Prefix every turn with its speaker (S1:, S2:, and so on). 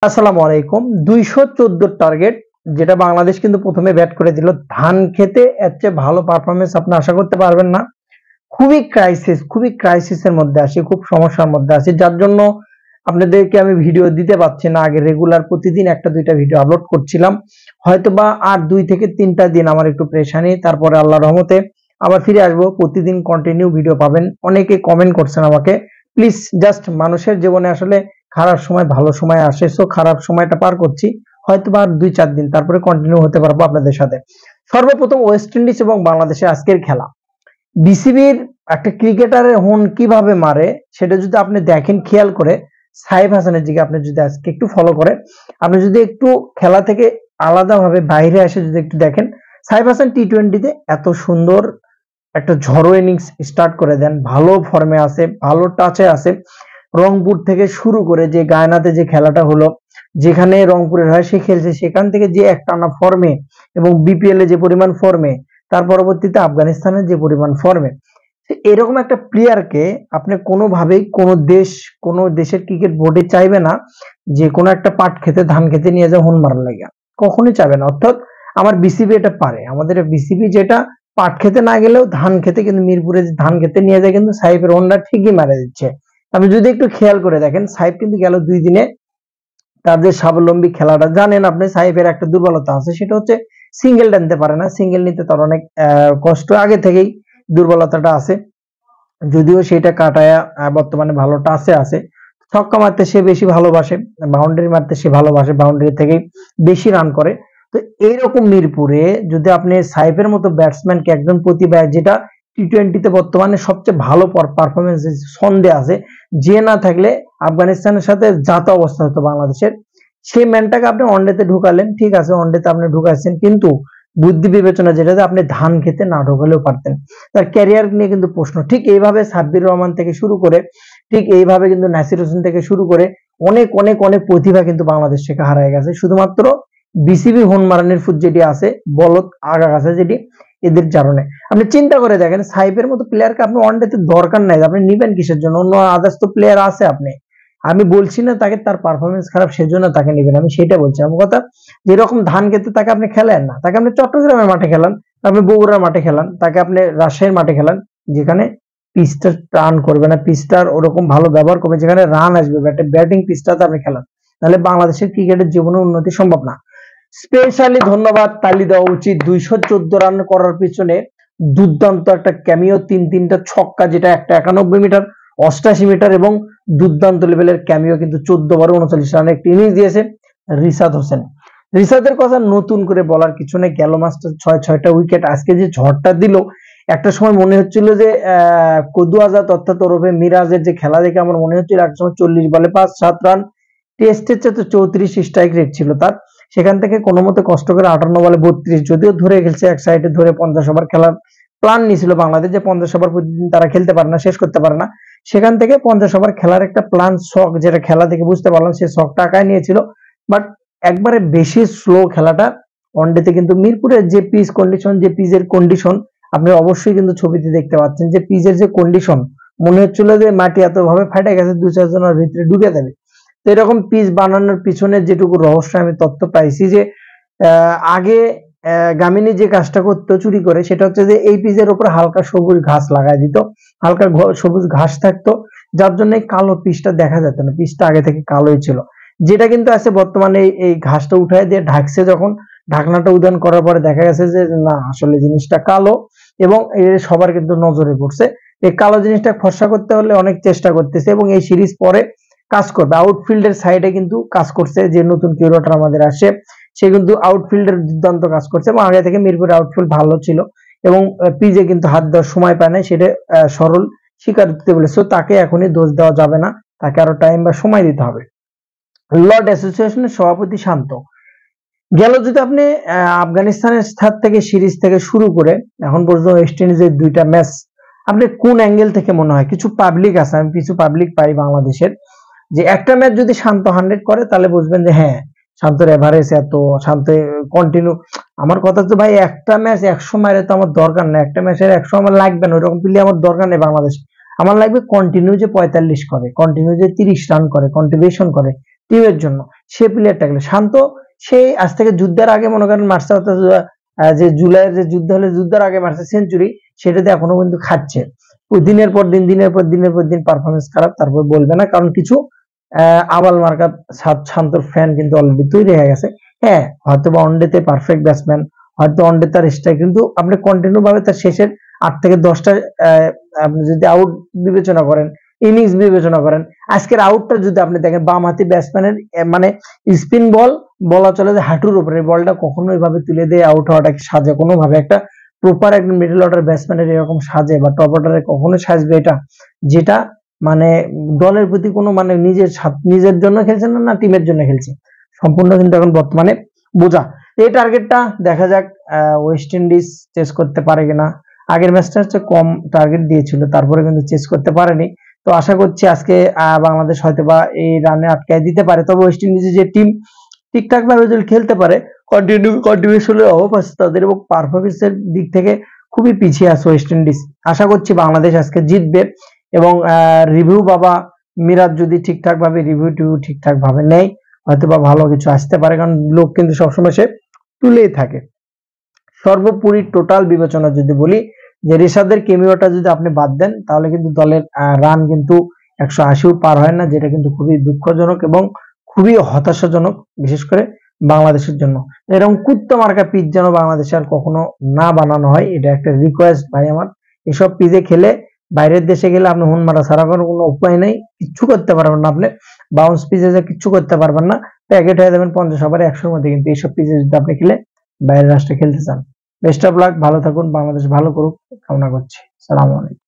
S1: আসসালামু আলাইকুম। 214 টার্গেট, যেটা বাংলাদেশ কিন্তু প্রথমে ব্যাট করে দিল। ধান খেতে এর চেয়ে ভালো পারফরমেন্স আপনি আশা করতে পারবেন না। খুবই ক্রাইসিসের মধ্যে আছি, খুব সমস্যার মধ্যে আছি, যার জন্য আপনাদেরকে আমি ভিডিও দিতে পারছি না। আগে রেগুলার প্রতিদিন একটা দুইটা ভিডিও আপলোড করছিলাম, হয়তোবা আর 2 থেকে 3টা দিন আমার একটু প্রেশানি, তারপরে আল্লাহর রহমতে আবার ফিরে আসবো। প্রতিদিন কন্টিনিউ ভিডিও পাবেন। অনেকে কমেন্ট করছেন আমাকে, প্লিজ জাস্ট মানুষের জীবনে আসলে খারাপ সময় ভালো সময় আসে, সো খারাপ সময়টা পার করছি, হয়তোবা আর 2-4 দিন, তারপরে কন্টিনিউ হতে পারবো আপনাদের সাথে। সর্বপ্রথম ওয়েস্ট ইন্ডিজ এবং বাংলাদেশের আজকের খেলা। বিসিবির একটা ক্রিকেটারের হুন কিভাবে মারে সেটা যদি আপনি দেখেন খেয়াল করে, সাইফ হাসানের দিকে আপনি যদি আজকে একটু ফলো করে, আপনি যদি একটু খেলা থেকে আলাদাভাবে বাইরে এসে যদি একটু দেখেন, সাইফ হাসান টি-20তে এত সুন্দর একটা ঝড়ো ইনিংস স্টার্ট করে দেন, ভালো ফর্মে আছে, ভালো টাচে আছে। রংপুর থেকে শুরু করে যে গায়নাতে যে খেলাটা হলো, যেখানে রংপুরের হয়ে সে খেলছে, সেখান থেকে যে একটানা ফর্মে এবং বিপিএল এ যে পরিমাণ ফর্মে, তার পরবর্তীতে আফগানিস্তানের যে পরিমাণ ফর্মে, এরকম একটা প্লেয়ারকে আপনি কোনোভাবেই কোনো দেশের ক্রিকেট বোর্ডে চাইবে না যে কোনো একটা পাট খেতে ধান খেতে নিয়ে যায় হুন মারার লাগে, কখনোই চাইবে না। অর্থাৎ আমার বিসিবি এটা পারে, আমাদের বিসিবি যেটা পাট খেতে না গেলেও ধান খেতে, কিন্তু মিরপুরে ধান খেতে নিয়ে যায় কিন্তু সাইফের হুন্ডা ঠিকই মারা দিচ্ছে। আপনি যদি একটু খেয়াল করে দেখেন, সাইফ কিন্তু গেল 2 দিনে তার যে স্বাবলম্বী খেলাটা, জানেন আপনি সাইফের একটা দুর্বলতা আছে, সেটা হচ্ছে সিঙ্গেল টানতে পারে না। সিঙ্গেল নিতে তার অনেক কষ্ট, আগে থেকেই দুর্বলতাটা আছে। যদিও সেটা কাটায়া বর্তমানে ভালো টাচে আছে। ছক্কা মারতে সে বেশি ভালোবাসে, বাউন্ডারি মারতে সে ভালোবাসে, বাউন্ডারি থেকেই বেশি রান করে। তো এইরকম মিরপুরে যদি আপনি সাইফের মতো ব্যাটসম্যানকে, একজন প্রতিভা, যেটা টি-20তে বর্তমানে সবচেয়ে ভালো পারফরমেন্স ছন্দে আছে, যে না থাকলে আফগানিস্তানের সাথে যা তা অবস্থা হতো বাংলাদেশের, সেই ম্যানটাকে আপনি ওয়ানডেতে ঢুকালেন, ঠিক আছে ওয়ানডেতে আপনি ঢুকাচ্ছেন, কিন্তু বুদ্ধি বিবেচনা যেটাতে আপনি ধান খেতে না ঢোকালেও পারতেন। তার ক্যারিয়ার নিয়ে কিন্তু প্রশ্ন। ঠিক এইভাবে সাব্বির রহমান থেকে শুরু করে, ঠিক এইভাবে কিন্তু নাসির হোসেন থেকে শুরু করে অনেক অনেক অনেক প্রতিভা কিন্তু বাংলাদেশ থেকে হারায় গেছে, শুধুমাত্র বিসিবি হুন মারানের ফুট যেটি আছে, বলত আগা আছে যেটি, এদের কারণে। আপনি চিন্তা করে দেখেন, সাইফের মতো প্লেয়ারকে আপনি ওয়ানডেতে দরকার নাই, আপনি নিবেন কিসের জন্য? অন্য আদার্স তো প্লেয়ার আছে। আমি বলছি না তাকে তার পারফরমেন্স খারাপ সেজন্য তাকে নেবেন, আমি সেটা বলছি। আমার কথা, যেরকম ধান খেতে তাকে আপনি খেলেন না, তাকে আপনি চট্টগ্রামের মাঠে খেলান, আপনি বগুড়ার মাঠে খেলান, তাকে আপনি রাজশাহীর মাঠে খেলান, যেখানে পিচটা টার্ন করবে না, পিচটার ওরকম ভালো ব্যবহার করবে, যেখানে রান আসবে, ব্যাটিং পিচটাতে আপনি খেলান, তাহলে বাংলাদেশের ক্রিকেটের জীবনে উন্নতি সম্ভব না। স্পেশালি ধন্যবাদ তালি দেওয়া উচিত 214 রান করার পিছনে দুর্দান্ত একটা ক্যামিও, তিনটা ছক্কা, যেটা একটা 91 মিটার, 88 মিটার এবং দুর্দান্ত লেভেলের ক্যামিও, কিন্তু 14/39 রানের একটি ইনিংস দিয়েছে রিশাদ হোসেন। রিশাদের কথা নতুন করে বলার কিছু নেই, গেল মাস্টার 6টা উইকেট, আজকে যে ঝড়টা দিল, একটা সময় মনে হচ্ছিল যে কদু আজাদ অর্থাৎ ওরফে মিরাজের যে খেলা দেখে আমার মনে হচ্ছিল এক সময় 40 বলে 5-7 রান, টেস্টের চেয়ে 34 স্ট্রাইক রেট ছিল তার, সেখান থেকে কোনো মতে কষ্ট করে 58 বলে 32, যদিও ধরে খেলছে এক সাইডে ধরে 50 ওভার খেলার প্ল্যান নিয়েছিল বাংলাদেশ, যে 50 ওভার প্রতিদিন তারা খেলতে পারে না, শেষ করতে পারে না, সেখান থেকে 50 ওভার খেলার একটা প্ল্যান, শখ, যেটা খেলা থেকে বুঝতে পারলাম সেই শখ টাকায় নিয়েছিল। বাট একবারে বেশি স্লো খেলাটা ওয়ানডেতে, কিন্তু মিরপুরের যে পিচ কন্ডিশন, যে পিচের কন্ডিশন, আপনি অবশ্যই কিন্তু ছবিতে দেখতে পাচ্ছেন যে পিচের যে কন্ডিশন, মনে হচ্ছিল যে মাটি এত ভাবে ফাটে গেছে 2-4 জনের ভিতরে ঢুকে দেবে। তো এরকম পিচ বানানোর পিছনে যেটুকু রহস্য আমি তথ্য পাইছি, যে আগে গামিনী যে কাজটা করতো চুরি করে, সেটা হচ্ছে যে এই পিচের উপর হালকা সবুজ ঘাস লাগাই দিত, হালকা সবুজ ঘাস থাকতো, যার জন্য কালো পিচটা দেখা যেত না, পিচটা আগে থেকে কালোই ছিল। যেটা কিন্তু আছে বর্তমানে এই ঘাসটা উঠাই দিয়ে ঢাকছে, যখন ঢাকনাটা উদান করার পরে দেখা গেছে যে না, আসলে জিনিসটা কালো, এবং সবার কিন্তু নজরে পড়ছে। এই কালো জিনিসটা ফর্সা করতে হলে অনেক চেষ্টা করতেছে, এবং এই সিরিজ পরে কাজ করবে। আউটফিল্ডের সাইডে কিন্তু কাজ করছে, যে নতুন কিউরেটর আমাদের আসে, সে কিন্তু আউটফিল্ডের দুর্দান্ত কাজ করছে, এবং আগে থেকে মিরপুরের আউটফিল্ড ভালো ছিল, এবং পিজে কিন্তু হাত দেওয়ার সময় পায় না, সেটা সরল স্বীকার দিতে বলেছে। তাকে এখনই দোষ দেওয়া যাবে না, তাকে আরো টাইম বা সময় দিতে হবে। লর্ড অ্যাসোসিয়েশনের সভাপতি শান্ত গেল, যদি আপনি আফগানিস্তানের স্থান থেকে সিরিজ থেকে শুরু করে এখন পর্যন্ত ওয়েস্ট ইন্ডিজের 2টা ম্যাচ, আপনি কোন অ্যাঙ্গেল থেকে মনে হয়? কিছু পাবলিক আছে, আমি কিছু পাবলিক পাই বাংলাদেশের, যে একটা ম্যাচ যদি শান্ত 100 করে, তাহলে বুঝবেন যে হ্যাঁ, শান্তর এভারেজ এত, শান্ত কন্টিনিউ। আমার কথা তো ভাই, একটা ম্যাচ 100 মারে তো আমার দরকার নেই, একটা ম্যাচের 100 আমার লাগবে না, ওইরকম প্লে আমার দরকার নেই বাংলাদেশ। আমার লাগবে কন্টিনিউ যে 45 করে, কন্টিনিউ যে 30 রান করে, কন্ট্রিবিউশন করে, টিমের জন্য সে প্লেয়ারটা খেলে। শান্ত সেই আজ থেকে যুদ্ধের আগে মনে করেন মারছে, যে জুলাইয়ের যে যুদ্ধ হলে যুদ্ধের আগে মারছে সেঞ্চুরি, সেটাতে এখনো কিন্তু খাচ্ছে। দিনের পর দিন পারফরমেন্স খারাপ, তারপর বলবে না, কারণ কিছু আবাল মার্কা শান্তর ফ্যান কিন্তু অলরেডি তৈরি হয়ে গেছে। হ্যাঁ, হয়তো বা ওয়ানডেতে পারফেক্ট ব্যাটসম্যান, হয়তো ওয়ানডে তার স্ট্রাইক, কিন্তু আপনি কন্টিনিউ ভাবে তার শেষের 8 থেকে 10টা আপনি যদি আউট বিবেচনা করেন, ইনিংস বিবেচনা করেন, আজকের আউটটা যদি আপনি দেখেন, বাম হাতি ব্যাটসম্যানের মানে স্পিন বল বলা চলে যে হাঁটুর উপরে, বলটা কখনো এভাবে তুলে দিয়ে আউট হওয়াটাকে সাজে কোনোভাবে? একটা প্রপার একদম মিডল অর্ডার ব্যাটসম্যানের এরকম সাজে বা টপ অর্ডারে কখনো সাজবে এটা? যেটা মানে দলের প্রতি কোনো মানে নিজের জন্য খেলছেন না, না টিমের জন্য খেলছে, সম্পূর্ণ কিন্তু এখন বর্তমানে বোঝা। এই টার্গেটটা দেখা যাক ওয়েস্ট ইন্ডিজ চেস করতে পারে কিনা। আগের ম্যাচটা হচ্ছে কম টার্গেট দিয়েছিল, তারপরে কিন্তু চেস করতে পারেনি। তো আশা করছি আজকে বাংলাদেশ হয়তো বা এই রানে আটকায় দিতে পারে। তবে ওয়েস্ট ইন্ডিজের যে টিম ঠিকঠাক ভাবে যদি খেলতে পারে, কন্টিনিউশনের অভাব আছে তাদের, এবং পারফরমেন্সের দিক থেকে খুবই পিছিয়ে আছে ওয়েস্ট ইন্ডিজ। আশা করছি বাংলাদেশ আজকে জিতবে, এবং রিভিউ বাবা মিরাজ যদি ঠিকঠাক ভাবে রিভিউ ঠিকঠাক ভাবে নেয়, হয়তো বা ভালো কিছু আসতে পারে, কারণ লোক কিন্তু সবসময় সে তুলেই থাকে। সর্বোপরি টোটাল বিবেচনা যদি বলি, যে ঋষাদের কেমিওটা যদি আপনি বাদ দেন, তাহলে কিন্তু দলের রান কিন্তু 180ও পার হয় না, যেটা কিন্তু খুবই দুঃখজনক এবং খুবই হতাশাজনক, বিশেষ করে বাংলাদেশের জন্য। এরকম কুত্তা মার্কা পিচ যেন বাংলাদেশে আর কখনো না বানানো হয়, এটা একটা রিকোয়েস্ট ভাই আমার। এসব পিচে খেলে বাইরের দেশে গেলে আপনি হুন মারা ছাড়া কোনো উপায় নেই, কিচ্ছু করতে পারবেন না আপনি। বাউন্স পিচে যে কিচ্ছু করতে পারবেন না, প্যাকেট হয়ে যাবেন 50 ওভারে 100-র মধ্যে। কিন্তু এইসব পিচে যদি আপনি খেলে বাইরের রাষ্ট্রে খেলতে চান, বেস্ট অফ লাক, ভালো থাকুন, বাংলাদেশ ভালো করুক কামনা করছি। সালাম আলাইকুম।